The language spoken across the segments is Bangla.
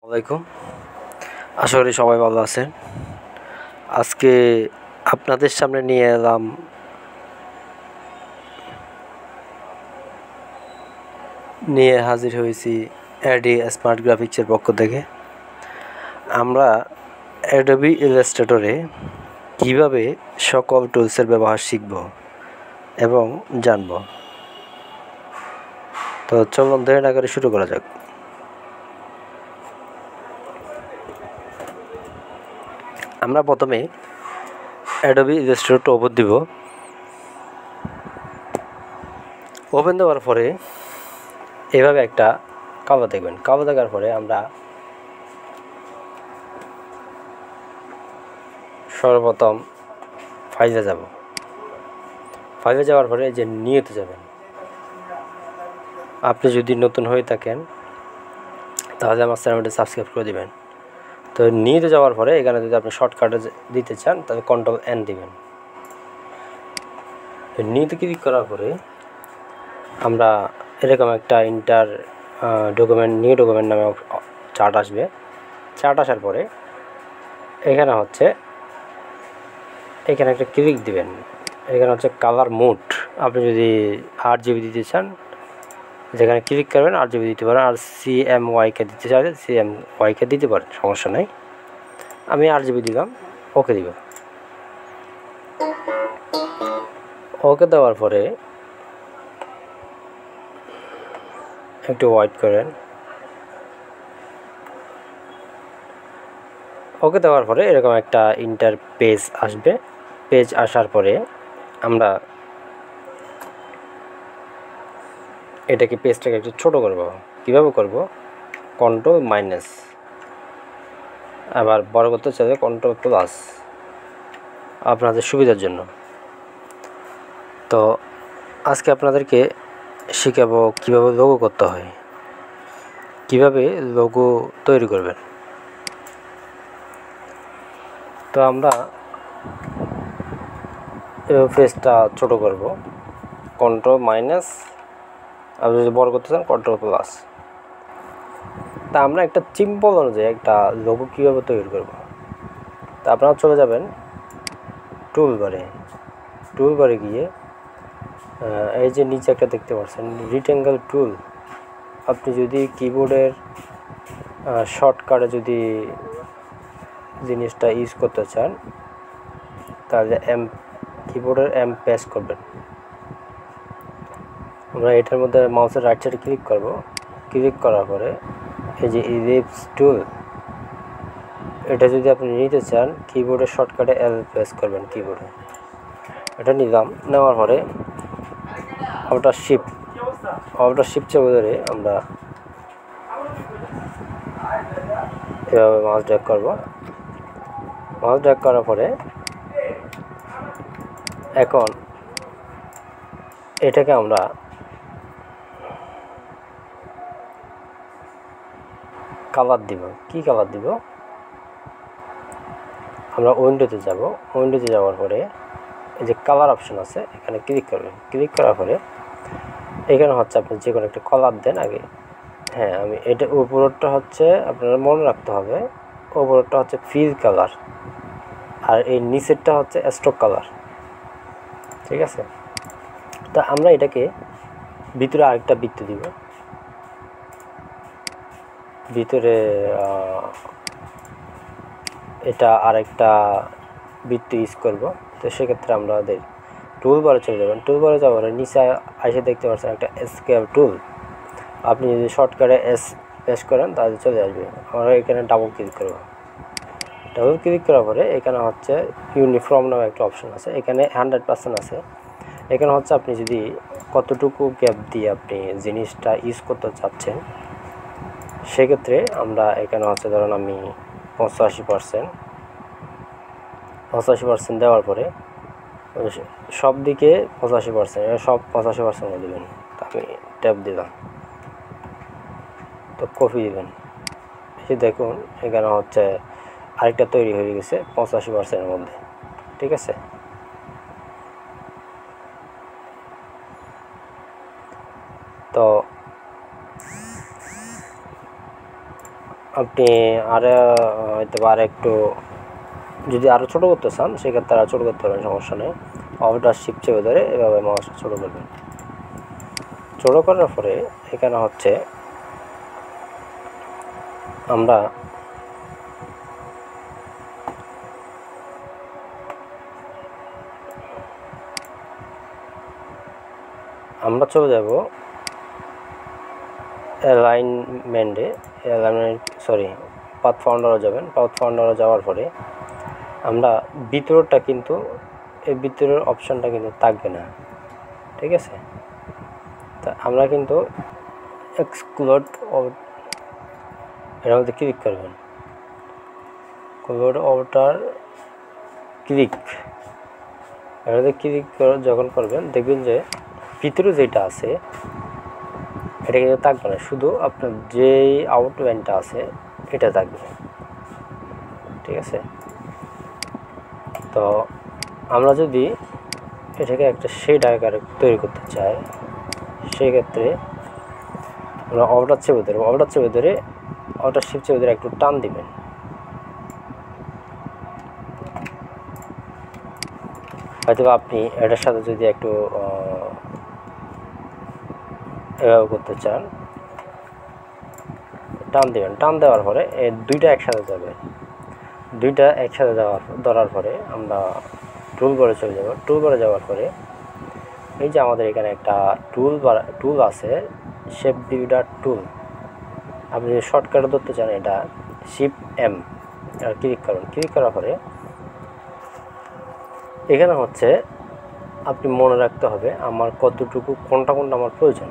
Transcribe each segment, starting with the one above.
আলাইকুম। আশা করি সবাই ভালো আছেন। আজকে আপনাদের সামনে নিয়ে হাজির হয়েছি অ্যাডি স্মার্ট গ্রাফিক্সের পক্ষ থেকে। আমরা অ্যাডোবি ইলাস্ট্রেটরে কিভাবে সকল টুলসের ব্যবহার শিখব এবং জানব। তো চলুন দেরি না করে শুরু করা যাক। আমরা প্রথমে অ্যাডোবি ইলাস্ট্রেটরটা ওপেন দিব। ওপেন দেওয়ার পরে এভাবে একটা কালো দেখবেন। কালো দেখার পরে আমরা সর্বপ্রথম ফাইলে যাব। ফাইলে যাওয়ার পরে যে নিয়েতে যাবেন। আপনি যদি নতুন হয়ে থাকেন তাহলে আমার চ্যানেলটি সাবস্ক্রাইব করে দিবেন। তো নিয়েতে যাওয়ার পরে এখানে যদি আপনি শর্টকাটে দিতে চান তাহলে Ctrl+N দিবেন। নিয়েতে ক্লিক করার পরে আমরা এরকম একটা নিউ ডকুমেন্ট নামে চার্ট আসবে। চার্ট আসার পরে এখানে একটা ক্লিক দিবেন। এখানে হচ্ছে কালার মোড। আপনি যদি RGB দিতে চান যেখানে ক্লিক করবেন RGB দিতে পারেন, আর CMYK দিতে চাইলে CMYK দিতে পারেন, সমস্যা নেই। আমি RGB দিলাম, ওকে দিব। ওকে দেওয়ার পরে একটু ওয়েট করেন। ওকে দেওয়ার পরে এরকম একটা পেজ আসবে। পেজ আসার পরে আমরা পেজটাকে একটু ছোট করব। কিভাবে করব? Ctrl-, আবার বড় করতে চাইলে Ctrl+, আপনাদের সুবিধার জন্য। তো আজকে আপনাদেরকে শেখাবো কিভাবে লোগো করতে হয়, কিভাবে লোগো তৈরি করবেন। তো আমরা পেজটা ছোট করব, Ctrl-, আপনি যদি বড় করতে চান Ctrl+। তা আমরা একটা সিম্পল অনুযায়ী একটা লোগো কীভাবে তৈরি করব। তা আপনারা চলে যাবেন টুলবারে গিয়ে এই যে নিচে একটা দেখতে পাচ্ছেন রেক্ট্যাঙ্গেল টুল। আপনি যদি কিবোর্ডের শর্টকাটে যদি জিনিসটা ইউজ করতে চান তাহলে কিবোর্ডের M প্রেস করবেন। আমরা এটার মধ্যে মাউসের রাইট সাইডে ক্লিক করব। ক্লিক করার পরে এই যে ইলিপস টুল, এটা যদি আপনি নিতে চান কিবোর্ডের শর্টকাটে L প্রেস করবেন কিবোর্ডে। এটা নিলাম। নেওয়ার পরে আউটার শিফট চেপে ধরে আমরা এভাবে মাউস ড্র্যাগ করব। মাউস ড্র্যাগ করার পরে এখন এটাকে আমরা কালার দিব। কি কালার দিব? আমরা উইন্ডোতে যাব। উইন্ডোতে যাওয়ার পরে এই যে কালার অপশন আছে, এখানে ক্লিক করবেন। ক্লিক করার পরে এখানে আপনি যে কোনো একটা কালার দেন আগে। হ্যাঁ, আমি এটা উপরটা আপনারা মনে রাখতে হবে, উপরটা ফিল কালার আর এই নিচেরটা স্ট্রোক কালার। ঠিক আছে? তা আমরা এটাকে ভিতরে আরেকটা বৃত্ত দিব। ভিতরে এটা আরেকটা বৃত্ত ইউজ করব। তো সেক্ষেত্রে আমাদের টুলবারে চলে যাবেন। টুলবারে যাওয়ার নিচে এসে দেখতে পাচ্ছেন একটা স্কেল টুল। আপনি যদি শর্টকাটে S প্রেস করেন তাহলে চলে আসবে। আমরা এখানে ডাবল ক্লিক করব। ডাবল ক্লিক করার পরে এখানে ইউনিফর্ম নামে একটা অপশন আছে। এখানে 100% আছে। এখানে আপনি যদি কতটুকু গ্যাপ দিয়ে আপনি জিনিসটা ইউজ করতে চাচ্ছেন, সেক্ষেত্রে আমরা এখানে ধরুন আমি 85% দেওয়ার পরে সব দিকে 85%, সব 85% দেবেন। আমি ট্যাপ দিলাম, তো কপি দিবেন। এসে দেখুন এখানে আরেকটা তৈরি হয়ে গেছে 85%-এর মধ্যে। ঠিক আছে? তো আপনি আরও হয়তো আর একটু যদি আরও ছোটো করতে চান সেক্ষেত্রে আরও ছোটো করতে পারেন, সমস্যা নেই। অল্টার শিফট চেপে ধরে এভাবে মাউসটা ছোটো করবেন। ছোটো করার পরে এখানে হচ্ছে আমরা চলে যাব পাথ ফাউন্ডারে যাবেন। পাথ ফাউন্ডারে যাওয়ার পরে আমরা ভিতরটা কিন্তু এই ভিতরের অপশানটা কিন্তু থাকবে না, ঠিক আছে। তা আমরা কিন্তু এক্সক্লুড এর মধ্যে ক্লিক করবেন। ক্লোড আউটার ক্লিক এর মধ্যে ক্লিক যখন করবেন দেখবেন যে ভিতরে যেটা আছে এটা কিন্তু থাকবে না, শুধু আপনার যেই আউটলাইনটা আছে এটা থাকবে, ঠিক আছে। তো আমরা যদি এটাকে একটা শেড আকারে তৈরি করতে চাই সেক্ষেত্রে আমরা অল্টার চেপে ধরবো। অল্টার চেপে ধরে অল্টার শিফট চেপে ধরে একটু টান দিবেন। হয়তো আপনি এটার সাথে যদি একটু এভাবে করতে চান, টান দিবেন। টান দেওয়ার পরে এই দুইটা একসাথে যাবে। দুইটা একসাথে ধরার পরে আমরা টুল বারে চলে যাব। টুল বারে যাওয়ার পরে এই যে আমাদের এখানে একটা টুল আছে, শেপ বিল্ডার টুল। আপনি যদি শর্টকাটে ধরতে চান এটা শিফট এম আর ক্লিক করুন। ক্লিক করার পরে এখানে হচ্ছে আপনি মনে রাখতে হবে আমার কতটুকু কোনটা আমার প্রয়োজন,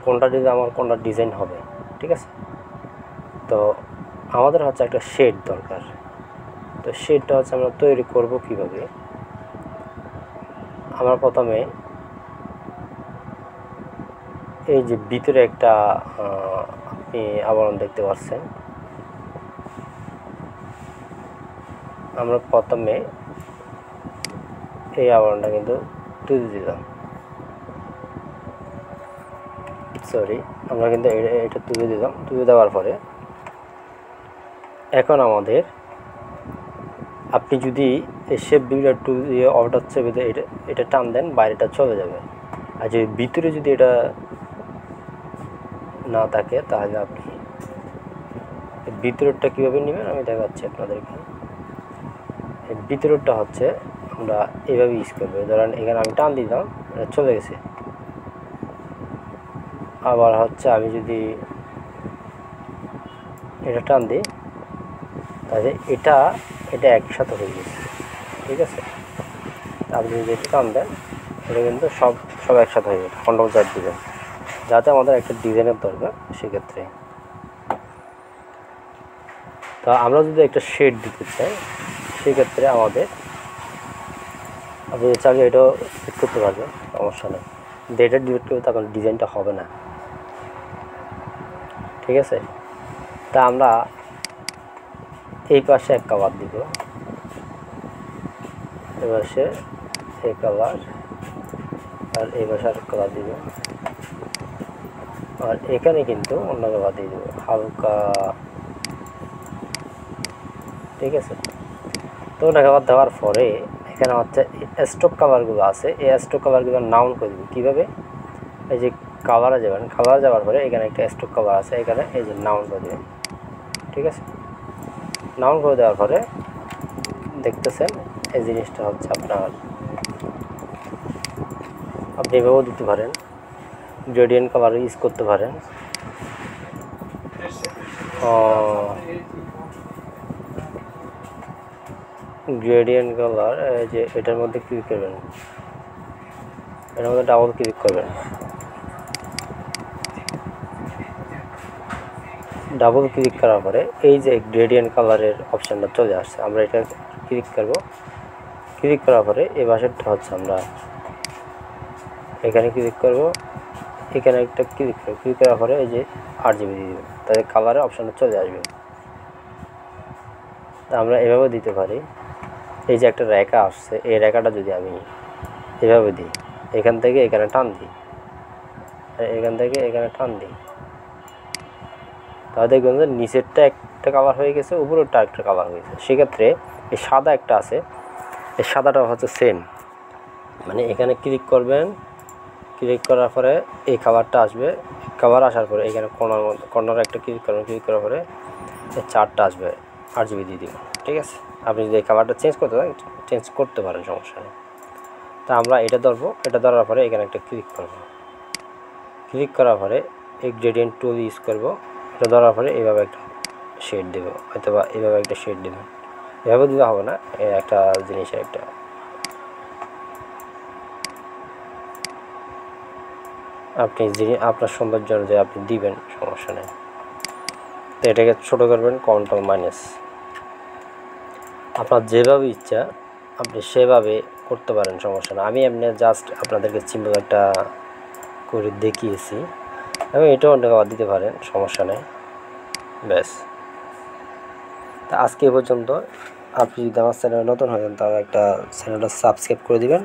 কোনটা যদি আমার কোনটা ডিজাইন হবে, ঠিক আছে। তো আমাদের হচ্ছে একটা শেড দরকার। তো শেডটা হচ্ছে আমরা তৈরি করব কিভাবে। আমরা প্রথমে এই যে ভিতরে একটা আপনি আবরণ দেখতে পাচ্ছেন, আমরা প্রথমে এই আবরণটা কিন্তু তুলে দিলাম। আমরা কিন্তু এটা তুলে দিলাম। তুলে দেওয়ার পরে এখন আমাদের আপনি যদি এই শেপ বিল্ডার টুল দিয়ে অল্টার চেপে দিয়ে এটা টান দেন, বাইরেটা চলে যাবে। আর যদি ভিতরে যদি এটা না থাকে তাহলে আপনি ভিতরেরটা কীভাবে নেবেন আমি দেখাচ্ছি আপনাদেরকে। এই ভিতরেরটা হচ্ছে আমরা এইভাবে ইউজ করবো। ধরেন এখানে আমি টান দিলাম, এটা চলে গেছে। আবার হচ্ছে আমি যদি এটা টান দিই তাহলে এটা একসাথে হয়ে গেছে, ঠিক আছে। আপনি যদি এটা টান দেন এটা কিন্তু সব একসাথে হয়ে যাবে। কন্ট্রোল Z দিবেন যাতে আমাদের একটা ডিজাইনের দরকার সেক্ষেত্রে। তা আমরা যদি একটা শেড দিতে চাই সেক্ষেত্রে আমাদের আপনি চাইলে এটাও সেট করতে পারবেন, সমস্যা নেই। কিন্তু এটা ডিলিট করলে তখন ডিজাইনটা হবে না, ঠিক আছে। তা আমরা এই পাশে এক কালার দিব, এই পাশে এই কালার, আর এই পাশে আর কালার দিব, আর এখানে কিন্তু অন্য কালার দিয়ে দেবো হালকা, ঠিক আছে। তো ওটা কালার দেওয়ার পরে এখানে হচ্ছে স্টক কালারগুলো আছে, এই স্টক কালারগুলো নাউন করে দেবো। কীভাবে? এই যে কালারে যাবেন, কালার যাওয়ার পরে এখানে একটা স্টক কালার আছে, এখানে এই যে নাউন করে দেবেন, ঠিক আছে। নাউন করে দেওয়ার পরে দেখতেছেন এই জিনিসটা হচ্ছে আপনার, আপনি এভাবেও দিতে পারেন, গ্রেডিয়েন্ট কালার ইউজ করতে পারেন। গ্রেডিয়েন্ট কালার যে এটার মধ্যে ক্লিক করবেন, এটার মধ্যে ডাবল ক্লিক করবেন। ডাবল ক্লিক করার পরে এই যে গ্রেডিয়েন্ট কালারের অপশানটা চলে আসছে, আমরা এটা ক্লিক করব। ক্লিক করার পরে এই পাশেরটা হচ্ছে আমরা এখানে ক্লিক করব, এখানে একটা ক্লিক করব। ক্লিক করার পরে এই যে RGB দিয়ে দেবেন, তাহলে কালারের অপশানটা চলে আসবে। তা আমরা এভাবে দিতে পারি। এই যে একটা রেখা আসছে, এই রেখাটা যদি আমি এভাবে দিই, এখান থেকে এখানে টান দিই, এখান থেকে এখানে টান দিই, তাহলে দেখবেন যে নিচেরটা একটা কালার হয়ে গেছে, উপরেরটা একটা কালার হয়েছে। সেক্ষেত্রে এই সাদা একটা আছে, এই সাদাটা হচ্ছে সেম, মানে এখানে ক্লিক করবেন, ক্লিক করার পরে এই কালারটা আসবে, কালার আসার পরে এখানে কর্নারে একটা ক্লিক করবেন, ক্লিক করার পরে এই চারটা আসবে, RGB দিয়ে দিবেন। ঠিক আছে, আপনি যদি এই কালারটা চেঞ্জ করতে চান চেঞ্জ করতে পারেন, সমস্যা নেই। তা আমরা এটা ধরবো, এটা ধরার পরে এখানে একটা ক্লিক করব, ক্লিক করার পরে এই গ্রেডিয়েন্ট টুল ইউজ করব, এটা ধরার পরে এইভাবে একটা শেড দেব, অথবা এইভাবে একটা শেড দেবেন, এভাবে দিলে হবে না, একটা জিনিসের একটা আপনি আপনার সৌন্দর্য অনুযায়ী আপনি দিবেন, সমস্যা নেই। তো এটাকে ছোটো করবেন, কন্ট্রোল মাইনাস, আপনার যেভাবে ইচ্ছা আপনি সেভাবে করতে পারেন, সমস্যা না। আমি এমনি জাস্ট আপনাদেরকে সিম্পল একটা করে দেখিয়েছি, এবং এটাও অন্য আবার দিতে পারেন, সমস্যা নেই। ব্যাস, তা আজকে এ পর্যন্ত। আপনি যদি আমার চ্যানেলে নতুন হয়ে যান তাহলে একটা চ্যানেলটা সাবস্ক্রাইব করে দিবেন।